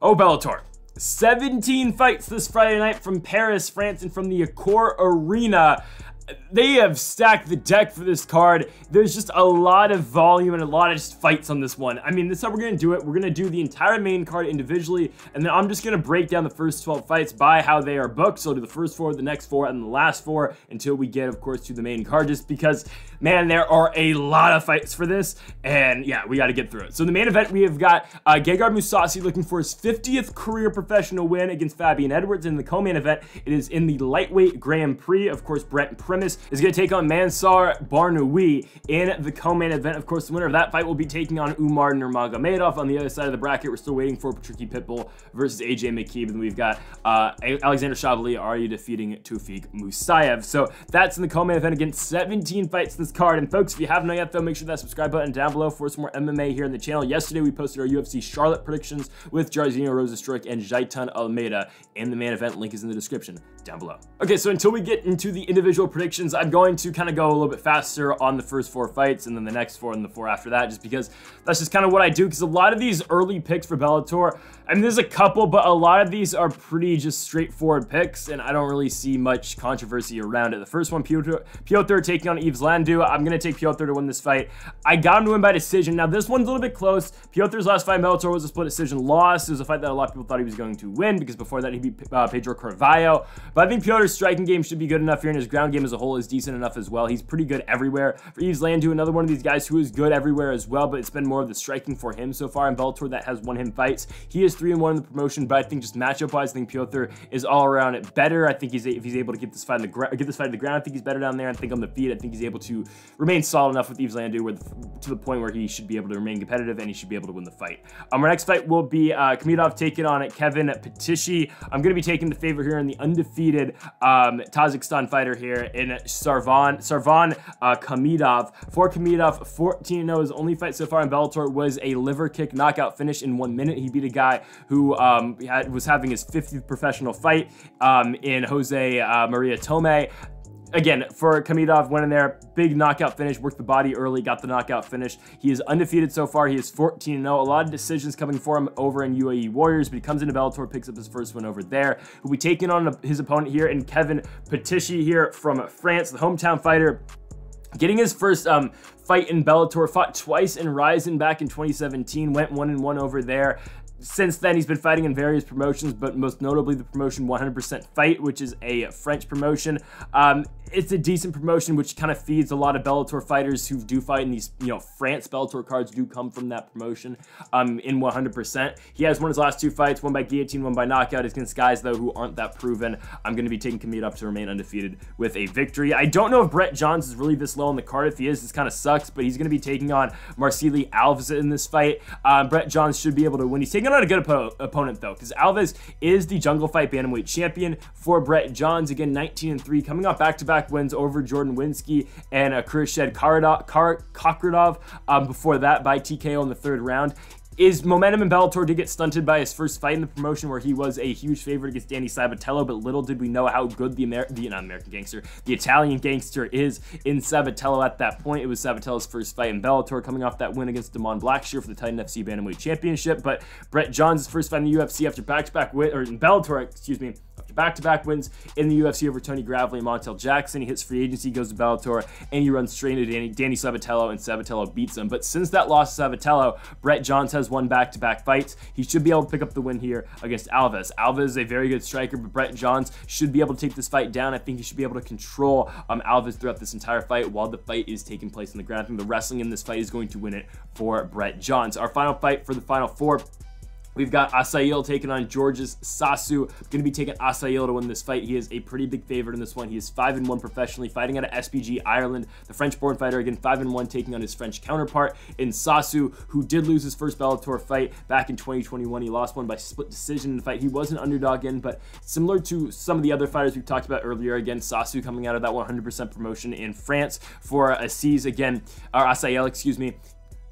Oh, Bellator. 17 fights this Friday night from Paris, France, and from the Accor Arena. They have stacked the deck for this card. There's just a lot of volume and a lot of just fights on this one. I mean, this is how we're going to do it. We're going to do the entire main card individually, and then I'm just going to break down the first 12 fights by how they are booked. So I'll do the first 4, the next 4, and the last 4 until we get, of course, to the main card, just because, man, there are a lot of fights for this, and yeah, we got to get through it. So in the main event, we have got Gegard Mousasi looking for his 50th career professional win against Fabian Edwards. In the co-main event, it is in the Lightweight Grand Prix. Of course, Primus is going to take on Barnaoui in the co-main event. Of course, the winner of that fight will be taking on Umar Nurmagomedov. On the other side of the bracket, we're still waiting for Tricky Pitbull versus AJ McKeeb, and we've got Alexander Chevalier already defeating Tufik Musayev. So that's in the co-main event. Again, 17 fights in this card. And folks, if you haven't yet, though, make sure that subscribe button down below for some more MMA here on the channel. Yesterday, we posted our UFC Charlotte predictions with Jairzinho Rozenstruik and Jaitan Almeida in the main event. Link is in the description down below. Okay, so until we get into the individual predictions, I'm going to kind of go a little bit faster on the first 4 fights and then the next 4 and the 4 after that, just because that's just kind of what I do, because a lot of these early picks for Bellator, I mean, there's a couple, but a lot of these are pretty just straightforward picks, and I don't really see much controversy around it. The first one, Piotr taking on Yves Landu. I'm going to take Piotr to win this fight. I got him to win by decision. Now, this one's a little bit close. Piotr's last fight in Bellator was a split decision loss. It was a fight that a lot of people thought he was going to win, because before that, he beat Pedro Carvalho. But I think Piotr's striking game should be good enough here, and his ground game as a whole is decent enough as well. He's pretty good everywhere. For Yves Landu, another one of these guys who is good everywhere as well, but it's been more of the striking for him so far in Bellator that has won him fights. He is 3-1 in the promotion, but I think just matchup-wise, I think Piotr is all around it better. I think if he's able to get this fight on the ground, I think he's better down there. I think on the feet, I think he's able to remain solid enough with Yves Landu to the point where he should be able to remain competitive and he should be able to win the fight. Our next fight will be Kamidov taking on Kevin Petici. I'm going to be taking the favor here in the undefeated Tajikistan fighter here in Sarvan Kamidov. For Kamidov, 14-0. His only fight so far in Bellator was a liver kick knockout finish in 1 minute. He beat a guy who was having his 50th professional fight in Jose Maria Tome. Again, for Kamidov, went in there, big knockout finish, worked the body early, got the knockout finish. He is undefeated so far. He is 14-0. A lot of decisions coming for him over in UAE Warriors, but he comes into Bellator, picks up his first win over there. He'll be taking on his opponent here in Kevin Petici here from France, the hometown fighter. Getting his first fight in Bellator, fought twice in Ryzen back in 2017, went 1-1 over there. Since then, he's been fighting in various promotions, but most notably the promotion 100% Fight, which is a French promotion. It's a decent promotion, which kind of feeds a lot of Bellator fighters who do fight in these, France Bellator cards do come from that promotion in 100%. He has won his last 2 fights, one by guillotine, one by knockout, against guys, though, who aren't that proven. I'm going to be taking Kamidov to remain undefeated with a victory. I don't know if Brett Johns is really this low on the card. If he is, this kind of sucks, but he's going to be taking on Marceli Alves in this fight. Brett Johns should be able to win. He's taking on a good opponent, though, because Alves is the Jungle Fight Bantamweight champion for Brett Johns. Again, 19-3, coming off back-to-back wins over Jordan Winsky and Khurshid Kakradov before that by TKO in the 3rd round. His momentum in Bellator did get stunted by his first fight in the promotion, where he was a huge favorite against Danny Sabatello, but little did we know how good the Italian gangster is in Sabatello at that point. It was Sabatello's first fight in Bellator, coming off that win against Damon Blackshear for the Titan FC Bantamweight Championship, but Brett Johns' first fight in the UFC after back-to-back win, or in Bellator, excuse me, after back-to-back wins in the UFC over Tony Gravely and Montel Jackson. He hits free agency, goes to Bellator, and he runs straight into Danny Sabatello, and Sabatello beats him. But since that loss to Sabatello, Brett Johns has won back-to-back fights. He should be able to pick up the win here against Alves. Alves is a very good striker, but Brett Johns should be able to take this fight down. I think he should be able to control Alves throughout this entire fight while the fight is taking place on the ground. I think the wrestling in this fight is going to win it for Brett Johns. Our final fight for the final 4. We've got Asail taking on Georges Sasu. Going to be taking Asail to win this fight. He is a pretty big favorite in this one. He is 5-1 professionally, fighting out of SPG Ireland. The French-born fighter, again, 5-1, taking on his French counterpart in Sasu, who did lose his first Bellator fight back in 2021. He lost one by split decision in the fight. He was an underdog in, but similar to some of the other fighters we've talked about earlier, again, Sasu coming out of that 100% promotion in France for Asail, excuse me.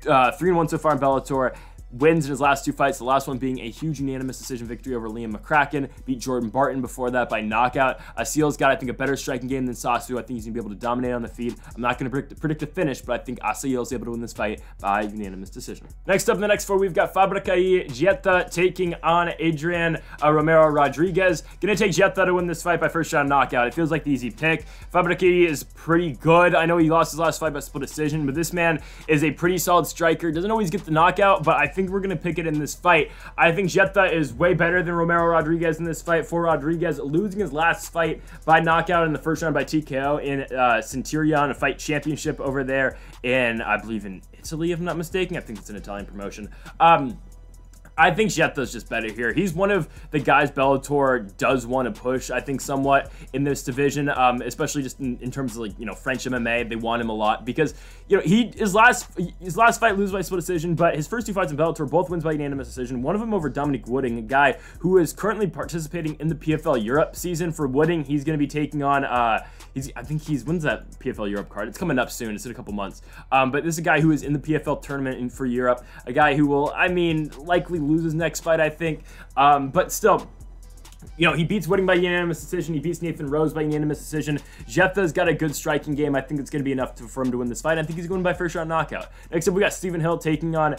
3-1 so far in Bellator. wins in his last 2 fights, the last one being a huge unanimous decision victory over Liam McCracken, beat Jordan Barton before that by knockout. Asil's got, I think, a better striking game than Sasu. I think he's going to be able to dominate on the feet. I'm not going to predict a finish, but I think Asil's able to win this fight by unanimous decision. Next up in the next 4, we've got Fabrikai Gietta taking on Adrian Romero Rodriguez. Going to take Gietta to win this fight by first round knockout. It feels like the easy pick. Fabrikai is pretty good. I know he lost his last fight by split decision, but this man is a pretty solid striker. Doesn't always get the knockout, but I think we're going to pick it in this fight. I think Gietta is way better than Romero Rodriguez in this fight. For Rodriguez, losing his last fight by knockout in the first round by TKO in Centurion, a fight championship over there in, I believe, in Italy, if I'm not mistaken. I think it's an Italian promotion. I think Gietta's just better here. He's one of the guys Bellator does want to push, I think, somewhat in this division, especially just in terms of, like, you know, French MMA. They want him a lot because, you know, his last fight lose by split decision, but his first 2 fights in Bellator both wins by unanimous decision. One of them over Dominic Wooding, a guy who is currently participating in the PFL Europe season. For Wooding, he's going to be taking on, I think when's that PFL Europe card? It's coming up soon. It's in a couple months. But this is a guy who is in the PFL tournament for Europe, a guy who will, I mean, likely lose his next fight, I think, but still, you know, he beats Wooding by unanimous decision. He beats Nathan Rose by unanimous decision. Gietta's got a good striking game. I think it's going to be enough for him to win this fight. I think he's going by first round knockout. Next up, we got Stephen Hill taking on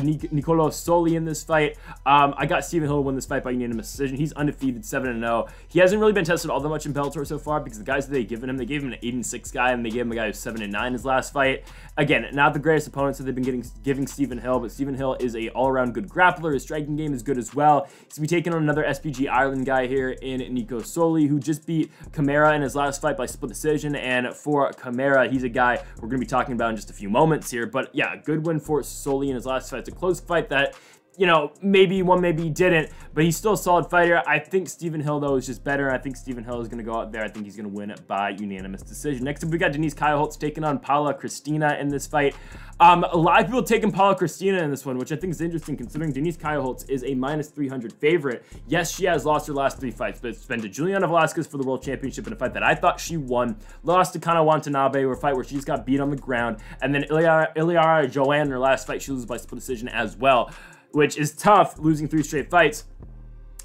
Nicolo Soli in this fight. I got Stephen Hill to win this fight by unanimous decision. He's undefeated, 7-0. He hasn't really been tested all that much in Bellator so far because the guys that they gave him an 8-6 guy, and they gave him a guy who's 7-9 his last fight. Again, not the greatest opponents that they've been giving Stephen Hill, but Stephen Hill is a all-around good grappler. His striking game is good as well. He's going to be taking on another SPG Ireland guy here in Nico Soli, who just beat Camara in his last fight by split decision. And for Camara, he's a guy we're going to be talking about in just a few moments here. But yeah, good win for Soli in his last fight. It's a close fight that, you know, maybe he won, maybe he didn't, but he's still a solid fighter. I think Stephen Hill, though, is just better. I think Stephen Hill is going to go out there. I think he's going to win it by unanimous decision. Next up, we got Denise Kyle-Holtz taking on Paula Cristina in this fight. A lot of people taking Paula Cristina in this one, which I think is interesting considering Denise Kyle-Holtz is a -300 favorite. Yes, she has lost her last 3 fights, but it's been to Juliana Velasquez for the World Championship in a fight that I thought she won. Lost to Kana Watanabe, a fight where she just got beat on the ground. And then Iliara Joanne in her last fight, she loses by split decision as well, which is tough, losing 3 straight fights.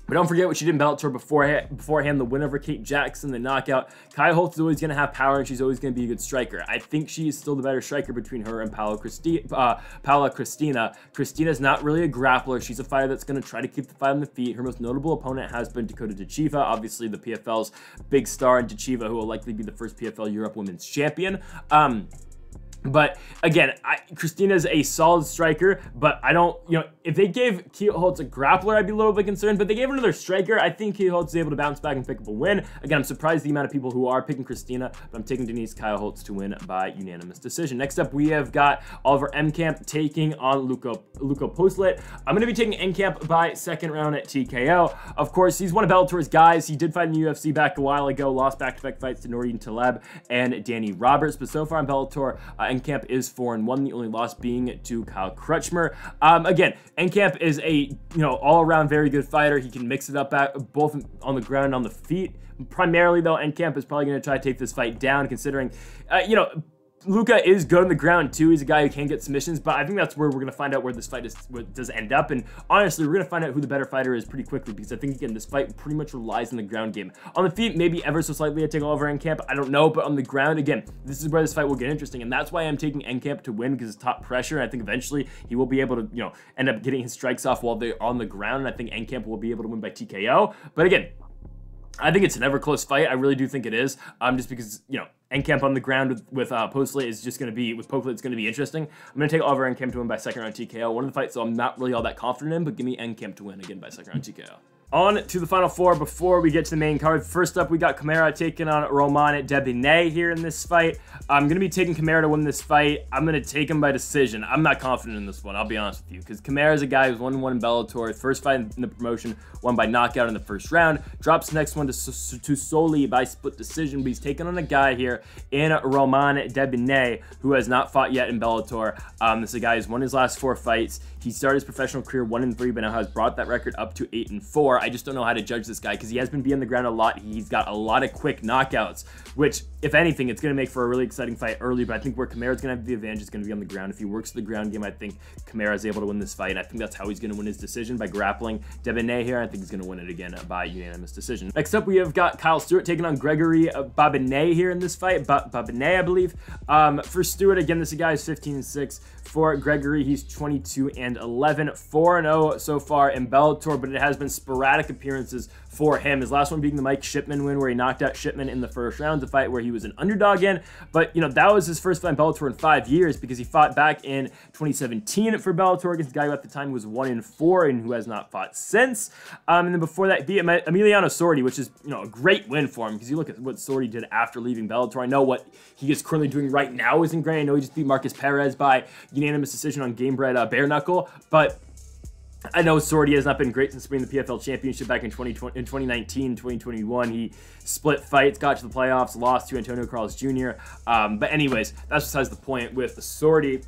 But don't forget what she did in Bellator beforehand, the win over Kate Jackson, the knockout. Kyle-Holtz is always going to have power, and she's always going to be a good striker. I think she is still the better striker between her and Paula Cristina. Christina's not really a grappler. She's a fighter that's going to try to keep the fight on the feet. Her most notable opponent has been Dakota Dachiva, obviously the PFL's big star, and Dachiva, who will likely be the first PFL Europe Women's Champion. But again, Christina's a solid striker, but I don't, you know, if they gave Kyle-Holtz a grappler, I'd be a little bit concerned, but they gave another striker. I think Kyle-Holtz is able to bounce back and pick up a win. Again, I'm surprised the amount of people who are picking Cristina, but I'm taking Denise Kyle-Holtz to win by unanimous decision. Next up, we have got Oliver Enkamp taking on Luco Postlet. I'm going to be taking Enkamp by second round at TKO. Of course, he's one of Bellator's guys. He did fight in the UFC back a while ago, lost back-to-back fights to Nordin Taleb and Danny Roberts, but so far in Bellator, Enkamp is 4-1, the only loss being to Kyle Crutchmer. Again, Enkamp is a, you know, all-around very good fighter. He can mix it up both on the ground and on the feet. Primarily, though, Enkamp is probably going to try to take this fight down, considering, you know, Luca is good on the ground too. He's a guy who can get submissions, but I think that's where we're going to find out where this fight does end up. And honestly, we're going to find out who the better fighter is pretty quickly, because I think, again, this fight pretty much relies on the ground game. On the feet, maybe ever so slightly I take Oliver Enkamp, I don't know, but on the ground, again, this is where this fight will get interesting, and that's why I'm taking Enkamp to win, because it's top pressure. I think eventually he will be able to, you know, end up getting his strikes off while they're on the ground, and I think Enkamp will be able to win by TKO. But again, I think it's an ever close fight. I really do think it is, just because, you know, Enkamp on the ground with Postlet is just going to be, with Postlet, it's going to be interesting. I'm going to take Oliver Enkamp to win by second round TKO. One of the fights, so I'm not really all that confident in, but give me Enkamp to win again by second round TKO. On to the final 4 before we get to the main card. First up, we got Camara taking on Roman Debinet here in this fight. I'm going to be taking Camara to win this fight. I'm going to take him by decision. I'm not confident in this one, I'll be honest with you, because Camara is a guy who's 1-1 in Bellator. First fight in the promotion, won by knockout in the first round. Drops the next one to Soli by split decision, but he's taking on a guy here in Roman Debinet who has not fought yet in Bellator. This is a guy who's won his last 4 fights. He started his professional career 1-3, but now has brought that record up to 8-4. far. I just don't know how to judge this guy because he has been being on the ground a lot. He's got a lot of quick knockouts, which, if anything, it's going to make for a really exciting fight early, but I think where Kamara's going to have the advantage is going to be on the ground. If he works the ground game, I think Kamara is able to win this fight. I think that's how he's going to win his decision, by grappling Debonay here. I think he's going to win it again by unanimous decision. Next up, we have got Kyle Stewart taking on Gregory Babinay here in this fight. Babinay, I believe. For Stewart, again, this guy is 15-6. For Gregory, he's 22-11, 4-0 so far in Bellator, but it has been sporadic appearances for him. His last one being the Mike Shipman win, where he knocked out Shipman in the first round, a fight where he was an underdog in. But, you know, that was his first fight in Bellator in 5 years, because he fought back in 2017 for Bellator against a guy who at the time was 1-4 and who has not fought since. And then before that, beat Emiliano Sordi, which is, you know, a great win for him, because you look at what Sordi did after leaving Bellator. I know what he is currently doing right now isn't great. I know he just beat Marcus Perez by unanimous decision on game-bred bare knuckle, but I know Sordi has not been great since winning the PFL Championship back in 2019, 2021. He split fights, got to the playoffs, lost to Antonio Carlos Jr. But anyways, that's besides the point with the Sordi.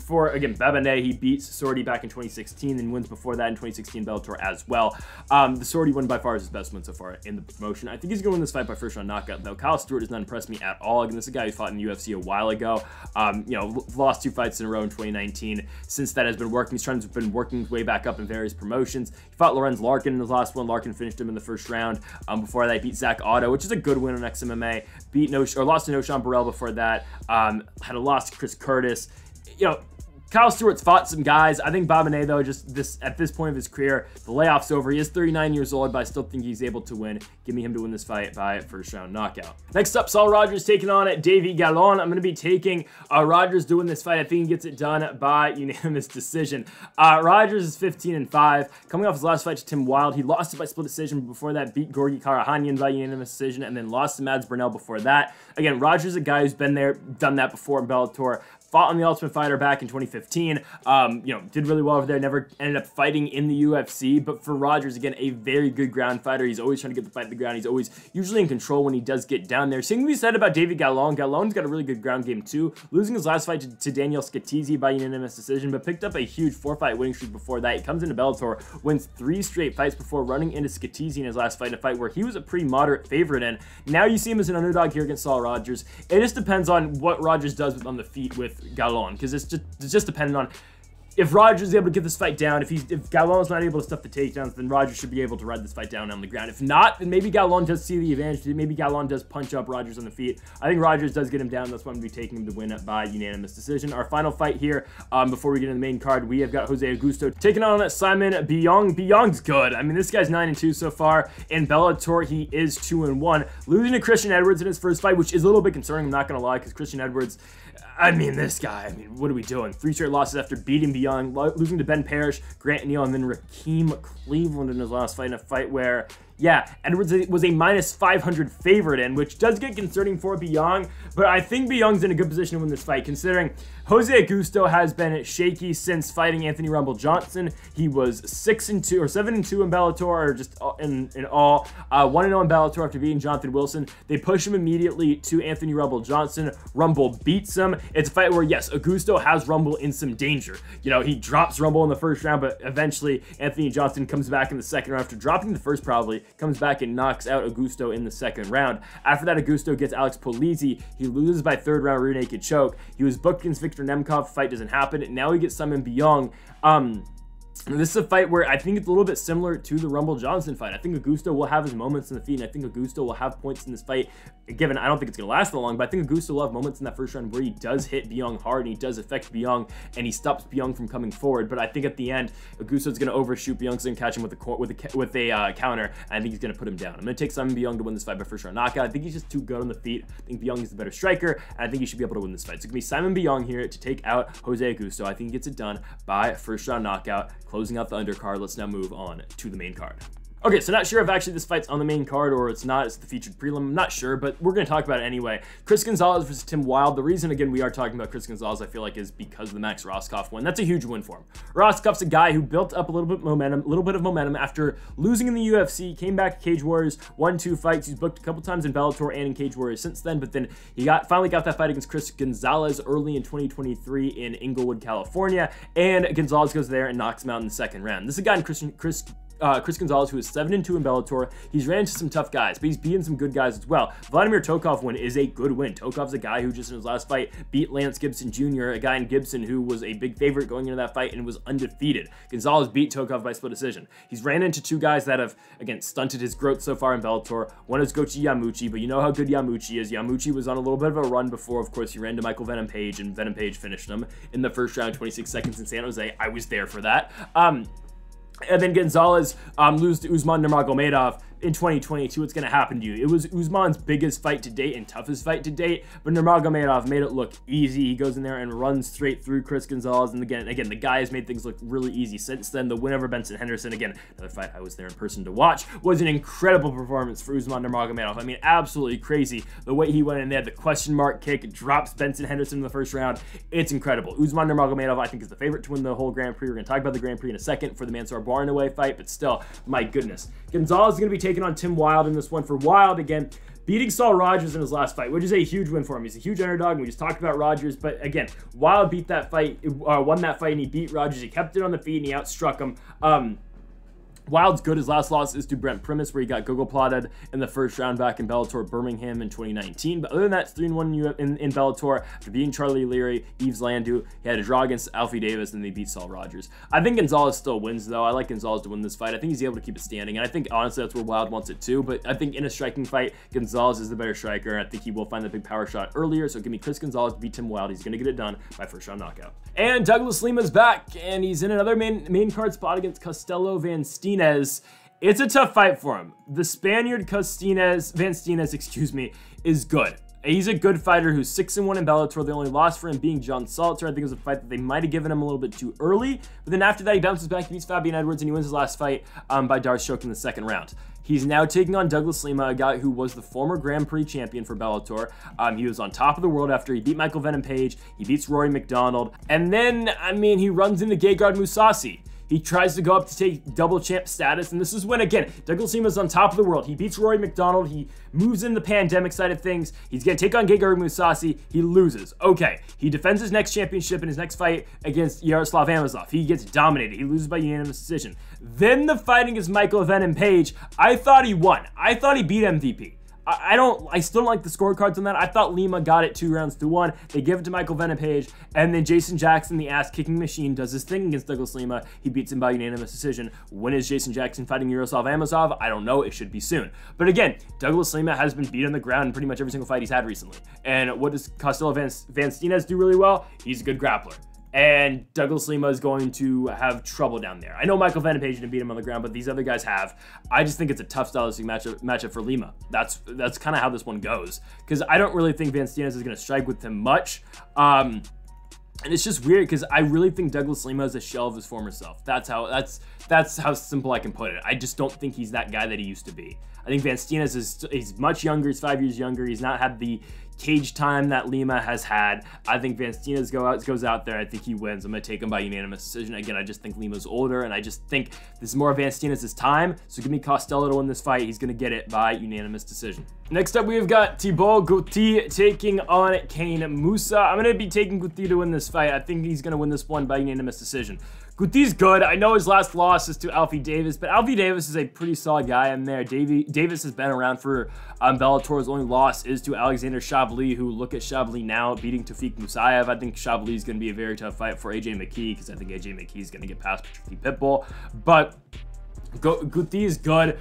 For, again, Babinay, he beats Sordi back in 2016 and wins before that in 2016 Bellator as well. The Sordi win by far is his best win so far in the promotion. I think he's going to win this fight by first round knockout, though. Kyle Stewart has not impressed me at all. Again, this is a guy who fought in the UFC a while ago. You know, lost 2 fights in a row in 2019. Since that has been working, he's been working his way back up in various promotions. He fought Lorenz Larkin in his last one. Larkin finished him in the first round. Before that, he beat Zach Otto, which is a good win on XMMA. Lost to Noshan Burrell before that. Had a loss to Chris Curtis. You know, Kyle Stewart's fought some guys. I think Babinay, though, at this point of his career, the layoff's over. He is 39 years old, but I still think he's able to win. Give me him to win this fight by first round knockout. Next up, Saul Rogers taking on Davy Gallon. I'm going to be taking Rogers to win this fight. I think he gets it done by unanimous decision. Rogers is 15-5. Coming off his last fight to Tim Wilde, he lost it by split decision, but before that, beat Gorgi Karahanyan by unanimous decision, and then lost to Mads Burnell before that. Again, Rogers is a guy who's been there, done that before in Bellator. Fought on the Ultimate Fighter back in 2015. You know, did really well over there. Never ended up fighting in the UFC. But for Rogers, again, a very good ground fighter. He's always trying to get the fight in the ground. He's always usually in control when he does get down there. Same can be said about David Gallon. Gallon's got a really good ground game too. Losing his last fight to Daniel Scatizzi by unanimous decision, but picked up a huge 4-fight winning streak before that. He comes into Bellator, wins 3 straight fights before running into Scatizzi in his last fight, in a fight where he was a pretty moderate favorite in. Now you see him as an underdog here against Saul Rogers. It just depends on what Rogers does on the feet with Gallon, because it's just dependent on if Rogers is able to get this fight down. If Gallon's not able to stuff the takedowns, then Rogers should be able to ride this fight down on the ground. If not, then maybe Gallon does see the advantage. Maybe Gallon does punch up Rogers on the feet. I think Rogers does get him down. That's why I'm going to be taking him to win by unanimous decision. Our final fight here, before we get into the main card, we have got Jose Augusto taking on Simon Biong. Biong's good. I mean, this guy's 9-2 so far. In Bellator, he is 2-1. Losing to Christian Edwards in his first fight, which is a little bit concerning, I'm not going to lie, because Christian Edwards, I mean, this guy, what are we doing? 3 straight losses after beating Biong, losing to Ben Parrish, Grant Neal, and then Rakeem Cleveland in his last fight, in a fight where, yeah, Edwards was a -500 favorite in, which does get concerning for Biong, but I think Biong's in a good position to win this fight, considering Jose Augusto has been shaky since fighting Anthony Rumble Johnson. He was 6-2 or 7-2 in Bellator, or just in all. 1-0 in Bellator after beating Jonathan Wilson. They push him immediately to Anthony Rumble Johnson. Rumble beats him. It's a fight where, yes, Augusto has Rumble in some danger. You know, he drops Rumble in the first round, but eventually Anthony Johnson comes back in the second round after dropping the first, probably comes back and knocks out Augusto in the second round. After that, Augusto gets Alex Polizzi. He loses by third round rear naked choke. He was booked against Victor Nemkov. Fight doesn't happen. Now he gets Simon Biong. This is a fight where I think it's a little bit similar to the Rumble Johnson fight. I think Augusto will have his moments in the feet, and I think Augusto will have points in this fight. Given, I don't think it's going to last that long, but I think Augusto will have moments in that first round where he does hit Biong hard, and he does affect Biong, and he stops Biong from coming forward. But I think at the end, Augusto's going to overshoot Biong's going to catch him with a counter, and I think he's going to put him down. I'm going to take Simon Biong to win this fight by first round knockout. I think he's just too good on the feet. I think Biong is the better striker, and I think he should be able to win this fight. So it's going to be Simon Biong here to take out Jose Augusto. I think he gets it done by first round knockout, closing out the undercard. Let's now move on to the main card. Okay, so not sure if actually this fight's on the main card or it's not. It's the featured prelim. I'm not sure, but we're going to talk about it anyway. Chris Gonzalez versus Tim Wilde. The reason, again, we are talking about Chris Gonzalez, I feel like, is because of the Max Roscoff win. That's a huge win for him. Roscoff's a guy who built up a little bit of momentum after losing in the UFC, came back to Cage Warriors, won 2 fights. He's booked a couple times in Bellator and in Cage Warriors since then, but then he finally got that fight against Chris Gonzalez early in 2023 in Inglewood, California, and Gonzalez goes there and knocks him out in the second round. This is a guy in Chris Chris Gonzalez, who is 7-2 in Bellator. He's ran into some tough guys, but he's beaten some good guys as well. Vladimir Tokov win is a good win. Tokov's a guy who just in his last fight beat Lance Gibson Jr., a guy in Gibson who was a big favorite going into that fight and was undefeated. Gonzalez beat Tokov by split decision. He's ran into two guys that have, again, stunted his growth so far in Bellator. One is Gouti Yamuchi, but you know how good Yamuchi is. Yamuchi was on a little bit of a run before. Of course, he ran to Michael Venom Page, and Venom Page finished him in the first round, 26 seconds in San Jose. I was there for that. And then Gonzalez lose to Usman Nurmagomedov in 2022. What's going to happen to you? It was Usman's biggest fight to date and toughest fight to date, but Nurmagomedov made it look easy. He goes in there and runs straight through Chris Gonzalez, and again, the guy has made things look really easy since then. The win over Benson Henderson, again, another fight I was there in person to watch, was an incredible performance for Usman Nurmagomedov. I mean, absolutely crazy the way he went in there. The question mark kick drops Benson Henderson in the first round. It's incredible. Usman Nurmagomedov, I think, is the favorite to win the whole Grand Prix. We're going to talk about the Grand Prix in a second for the Mansour Barnaoui fight, but still, my goodness. Gonzalez is going to be taking on Tim Wilde in this one. For Wilde, again, beating Saul Rogers in his last fight, which is a huge win for him. He's a huge underdog. We just talked about Rogers, but again, Wilde beat that fight, won that fight, and he beat Rogers. He kept it on the feet, and he outstruck him. Wilde's good. His last loss is to Brent Primus, where he got Gogol-plotted in the first round back in Bellator Birmingham in 2019. But other than that, it's 3-1 in Bellator after beating Charlie Leary, Yves Landau. He had a draw against Alfie Davis, and they beat Saul Rogers. I think Gonzalez still wins, though. I like Gonzalez to win this fight. I think he's able to keep it standing, and I think, honestly, that's where Wilde wants it, too. But I think in a striking fight, Gonzalez is the better striker, and I think he will find the big power shot earlier. So give me Chris Gonzalez beat Tim Wilde. He's going to get it done by first-round knockout. And Douglas Lima's back, and he's in another main card spot against Castelo Van Steenis. It's a tough fight for him. The Spaniard Van Steenis, is good. He's a good fighter who's 6-1 in Bellator. The only loss for him being John Salter. I think it was a fight that they might have given him a little bit too early. But then after that, he bounces back, he beats Fabian Edwards, and he wins his last fight by Darce choke in the second round. He's now taking on Douglas Lima, a guy who was the former Grand Prix champion for Bellator. He was on top of the world after he beat Michael Venom Page. He beats Rory McDonald. And then, I mean, he runs into Gegard Mousasi. He tries to go up to take double champ status, and this is when, again, Douglas Lima's on top of the world. He beats Rory McDonald. He moves in the pandemic side of things. He's going to take on Gegard Mousasi. He loses. Okay, he defends his next championship in his next fight against Yaroslav Amosov. He gets dominated. He loses by unanimous decision. Then the fighting is Michael Venom Page. I thought he won. I thought he beat MVP. I still don't like the scorecards on that. I thought Lima got it 2-1. They give it to Michael Venom Page, and then Jason Jackson, the ass-kicking machine, does his thing against Douglas Lima. He beats him by unanimous decision. When is Jason Jackson fighting Yaroslav Amosov? I don't know. It should be soon. But again, Douglas Lima has been beat on the ground in pretty much every single fight he's had recently. And what does Castelo Van Steenis do really well? He's a good grappler. And Douglas Lima is going to have trouble down there. I know Michael Venom Page didn't beat him on the ground, but these other guys have. I just think it's a tough stylistic matchup for Lima. That's kind of how this one goes, because I don't really think Van Steenis is going to strike with him much. And it's just weird because I really think Douglas Lima is a shell of his former self. That's how simple I can put it. I just don't think he's that guy that he used to be. I think Van Steenis is much younger. He's 5 years younger. He's not had the cage time that Lima has had. I think Van Steenis goes out there. I think he wins. I'm going to take him by unanimous decision. Again, I just think Lima's older, and I just think this is more Van Steenis' time. So give me Costello to win this fight. He's going to get it by unanimous decision. Next up, we've got Thibaut Gouti taking on Kane Mousah. I'm going to be taking Gouti to win this fight. I think he's going to win this one by unanimous decision. Gouti's good. I know his last loss is to Alfie Davis, but Alfie Davis is a pretty solid guy in there. Davis has been around for Bellator. His only loss is to Alexander Chablis, who, look at Chablis now, beating Tafik Musayev. I think Chablis is going to be a very tough fight for AJ McKee, because I think AJ McKee is going to get past Tricky Pitbull. But Gouti is good.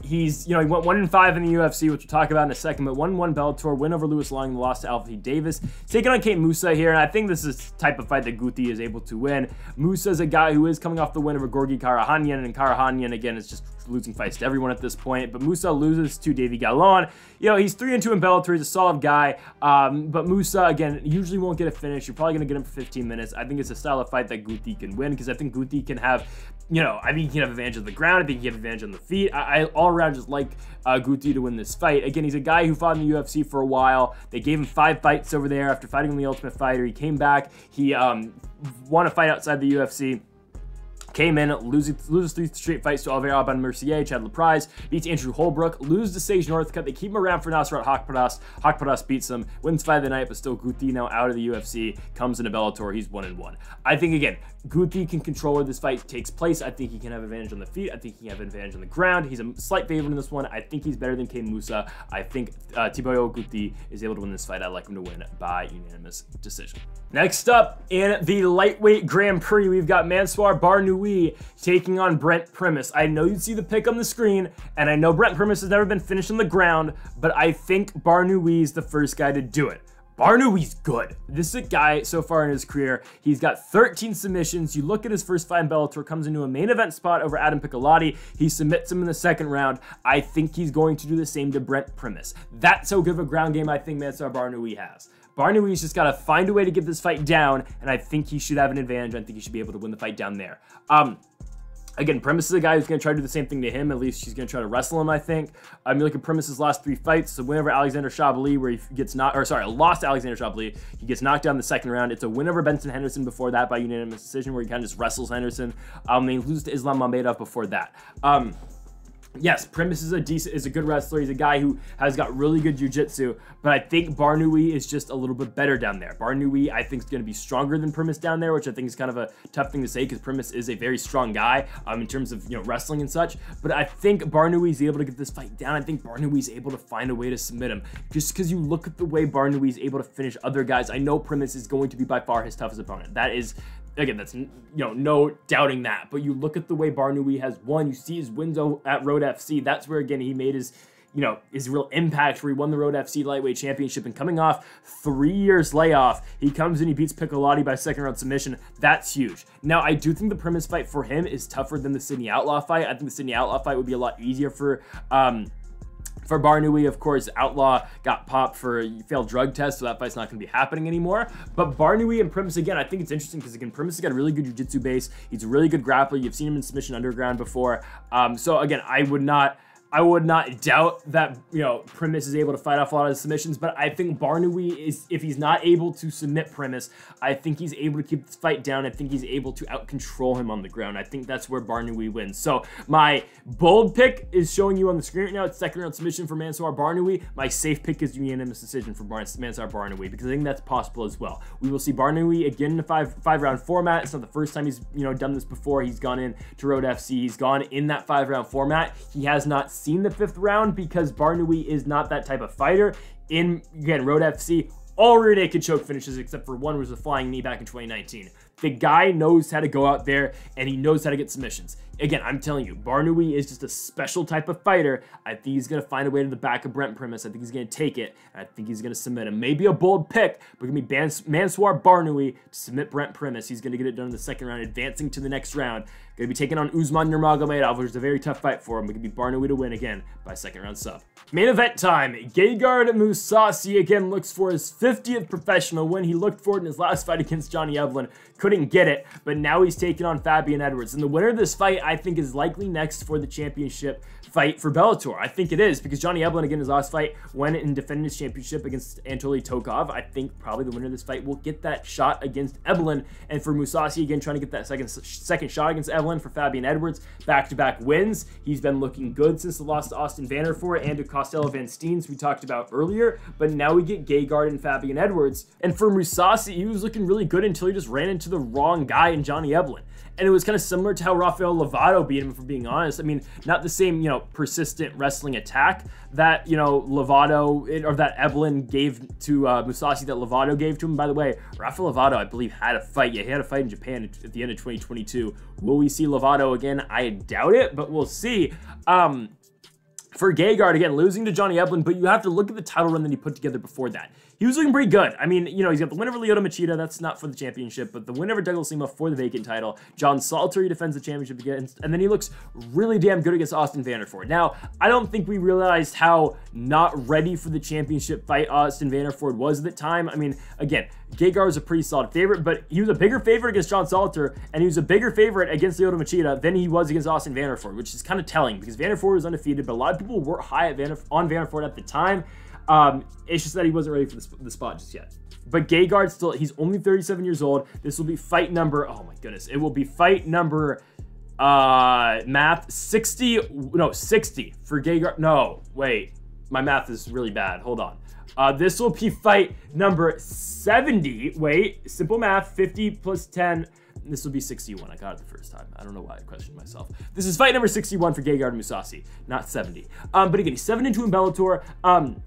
He went 1-5 in the UFC, which we'll talk about in a second, but 1-1 Bellator, win over Lewis Long, the loss to Alfie Davis. Taking on Kane Mousah here, and I think this is the type of fight that Gouti is able to win. Mousah is a guy who is coming off the win over Gorgi Karahanyan, and Karahanyan, again, is just losing fights to everyone at this point, but Mousah loses to Davy Gallon. He's 3-2 in Bellator. He's a solid guy, but Mousah, again, usually won't get a finish. You're probably going to get him for 15 minutes. I think it's a style of fight that Gouti can win, because I think Gouti can have, I think he can have advantage of the ground. I think he can have advantage on the feet. I all around just like Gouti to win this fight. Again, he's a guy who fought in the UFC for a while. They gave him 5 fights over there after fighting on The Ultimate Fighter. He came back. He won a fight outside the UFC. Came in, loses 3 straight fights to Olivier Aubin-Mercier, Chad Laprise, beats Andrew Holbrook, loses to Sage Northcutt. They keep him around for Nasrat Haqparast. Haqparast beats him, wins fight of the night, but still Gouti now out of the UFC, comes into Bellator. He's 1-1. I think, again, Gouti can control where this fight takes place. I think he can have advantage on the feet. I think he can have advantage on the ground. He's a slight favorite in this one. I think he's better than Mousah. I think Thibaut Gouti is able to win this fight. I'd like him to win by unanimous decision. Next up, in the Lightweight Grand Prix, we've got Mansour Barnaoui taking on Brent Primus. I know you see the pick on the screen, and I know Brent Primus has never been finished on the ground, but I think Barnaoui is the first guy to do it. Barnaoui's good. This is a guy so far in his career. He's got 13 submissions. You look at his first fight in Bellator, comes into a main event spot over Adam Piccolotti. He submits him in the second round. I think he's going to do the same to Brent Primus. That's how good of a ground game I think Mansour Barnaoui has. Barnaoui's just got to find a way to get this fight down, and I think he should have an advantage. I think he should be able to win the fight down there. Again, Primus is a guy who's going to try to do the same thing to him. At least she's going to try to wrestle him, I think. I mean, look at Primus's last 3 fights. So win over Alexander Chablis, where he gets knocked, or sorry, lost to Alexander Chablis. He gets knocked down in the second round. It's a win over Benson Henderson before that by unanimous decision, where he kind of just wrestles Henderson. They lose to Islam Mamedov before that. Yes, Primus is a good wrestler. He's a guy who has got really good jiu-jitsu, but I think Barnaoui is just a little bit better down there. Barnaoui, I think, is going to be stronger than Primus down there, which I think is kind of a tough thing to say because Primus is a very strong guy in terms of, you know, wrestling and such. But I think Barnaoui is able to get this fight down. I think Barnaoui is able to find a way to submit him. Just because you look at the way Barnaoui is able to finish other guys, I know Primus is going to be by far his toughest opponent. That is, again, that's, you know, no doubting that. But you look at the way Barnaoui has won. You see his wins at Road FC. That's where, again, he made his, you know, his real impact, where he won the Road FC Lightweight Championship. And coming off 3 years layoff, he comes in, he beats Piccolotti by second round submission. That's huge. Now, I do think the Primus fight for him is tougher than the Sydney Outlaw fight. I think the Sydney Outlaw fight would be a lot easier for Barnaoui. Of course, Outlaw got popped for a failed drug test, so that fight's not going to be happening anymore. But Barnaoui and Primus, again, I think it's interesting because, again, Primus has got a really good jiu-jitsu base. He's a really good grappler. You've seen him in submission underground before. So, again, I would not doubt that, you know, Primus is able to fight off a lot of the submissions, but I think Barnaoui is, if he's not able to submit Primus, I think he's able to keep this fight down. I think he's able to out-control him on the ground. I think that's where Barnaoui wins. So my bold pick is showing you on the screen right now. It's second round submission for Mansour Barnaoui. My safe pick is unanimous decision for Mansour Barnaoui, because I think that's possible as well. We will see Barnaoui again in a five round format. It's not the first time he's, you know, done this before. He's gone in to Road FC. He's gone in that 5 round format. He has not seen the 5th round because Barnaoui is not that type of fighter. In, again, Road FC, all rear naked choke finishes except for one was a flying knee back in 2019. The guy knows how to go out there and he knows how to get submissions. Again, I'm telling you, Barnaoui is just a special type of fighter. I think he's going to find a way to the back of Brent Primus. I think he's going to take it, and I think he's going to submit him. Maybe a bold pick, but going to be Mansour Barnaoui to submit Brent Primus. He's going to get it done in the second round, advancing to the next round. Going to be taking on Usman Nurmagomedov, which is a very tough fight for him. It could be Barnaoui to win again by second round sub. Main event time. Gegard Mousasi again looks for his 50th professional win. He looked for it in his last fight against Johnny Evelyn. Couldn't get it, but now he's taking on Fabian Edwards. And the winner of this fight, I think, is likely next for the championship fight for Bellator. I think it is, because Johnny Evelyn, again, his last fight, went and defended his championship against Anatoly Tokov. I think probably the winner of this fight will get that shot against Evelyn. And for Mousasi, again, trying to get that second shot against Evelyn for Fabian Edwards. Back-to-back wins. He's been looking good since the loss to Austin Vandervoort and to Costello Van Steens, we talked about earlier. But now we get Gegard and Fabian Edwards. And for Mousasi, he was looking really good until he just ran into the wrong guy in Johnny Evelyn. And it was kind of similar to how Rafael Lovato beat him, if we're being honest. I mean, not the same, you know, persistent wrestling attack that, you know, Lovato, or that Evelyn gave to Mousasi, that Lovato gave to him. By the way, Rafael Lovato, I believe, had a fight. Yeah, he had a fight in Japan at the end of 2022. Will we see Lovato again? I doubt it, but we'll see. For Gegard, again, losing to Johnny Evelyn, but you have to look at the title run that he put together before that. He was looking pretty good. I mean, you know, he's got the win over Lyoto Machida. That's not for the championship, but the win over Douglas Lima for the vacant title. John Salter, he defends the championship against, and then he looks really damn good against Austin Vandervoort. Now, I don't think we realized how not ready for the championship fight Austin Vandervoort was at the time. I mean, again, Gegard was a pretty solid favorite, but he was a bigger favorite against John Salter, and he was a bigger favorite against Lyoto Machida than he was against Austin Vandervoort, which is kind of telling, because Vandervoort was undefeated, but a lot of people were high at on Vandervoort at the time. It's just that he wasn't ready for the spot just yet. But Gegard still, he's only 37 years old. This will be fight number, oh my goodness, it will be fight number Math 60 for Gegard. No, wait, my math is really bad. Hold on. This will be fight number 70. Wait, simple math, 50 plus 10. This will be 61. I got it the first time. I don't know why I questioned myself. This is fight number 61 for Gegard and Mousasi, not 70. But again, he's 7-2 in Bellator.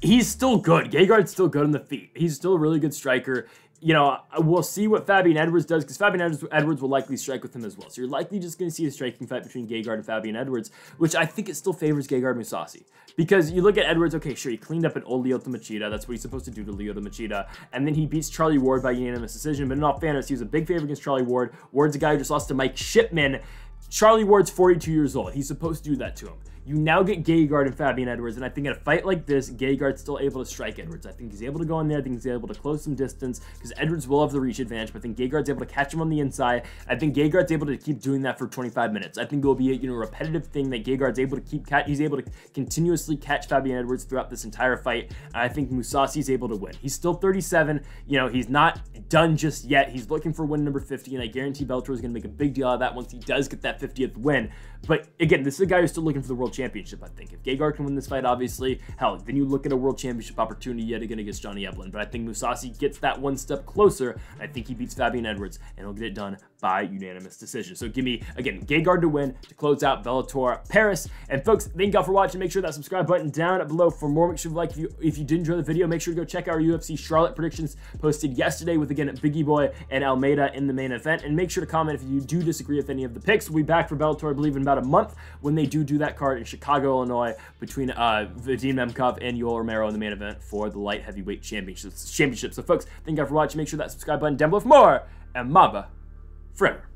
He's still good. Gegard's still good on the feet. He's still a really good striker. You know, we'll see what Fabian Edwards does, because Fabian Edwards will likely strike with him as well. So you're likely just going to see a striking fight between Gegard and Fabian Edwards, which I think it still favors Gegard Mousasi. Because you look at Edwards, okay, sure, he cleaned up an old Lyoto Machida. That's what he's supposed to do to Lyoto Machida. And then he beats Charlie Ward by unanimous decision. But in all fairness, he was a big favorite against Charlie Ward. Ward's a guy who just lost to Mike Shipman. Charlie Ward's 42 years old. He's supposed to do that to him. You now get Gegard and Fabian Edwards, and I think in a fight like this, Gegard's still able to strike Edwards. I think he's able to go in there. I think he's able to close some distance, because Edwards will have the reach advantage, but I think Gegard's able to catch him on the inside. I think Gegard's able to keep doing that for 25 minutes. I think it will be a repetitive thing that Gegard's able to he's able to continuously catch Fabian Edwards throughout this entire fight. And I think Mousasi's able to win. He's still 37. You know, he's not done just yet. He's looking for win number 50, and I guarantee Bellator is going to make a big deal out of that once he does get that 50th win. But again, this is a guy who's still looking for the world championship, I think. If Gegard can win this fight, obviously, hell, then you look at a world championship opportunity yet again against Johnny Eblin. But I think Mousasi gets that one step closer. I think he beats Fabian Edwards, and he'll get it done by unanimous decision. So give me, again, Gegard to win to close out Bellator Paris. And folks, thank y'all for watching. Make sure that subscribe button down below for more. Make sure to like if you did enjoy the video. Make sure to go check out our UFC Charlotte predictions posted yesterday with, again, Biggie Boy and Almeida in the main event. And make sure to comment if you do disagree with any of the picks. We'll be back for Bellator, I believe, in about a month when they do that card in Chicago, Illinois, between Vadim Nemkov and Yoel Romero in the main event for the light heavyweight championship. So folks, thank y'all for watching. Make sure that subscribe button down below for more, and Mamba forever.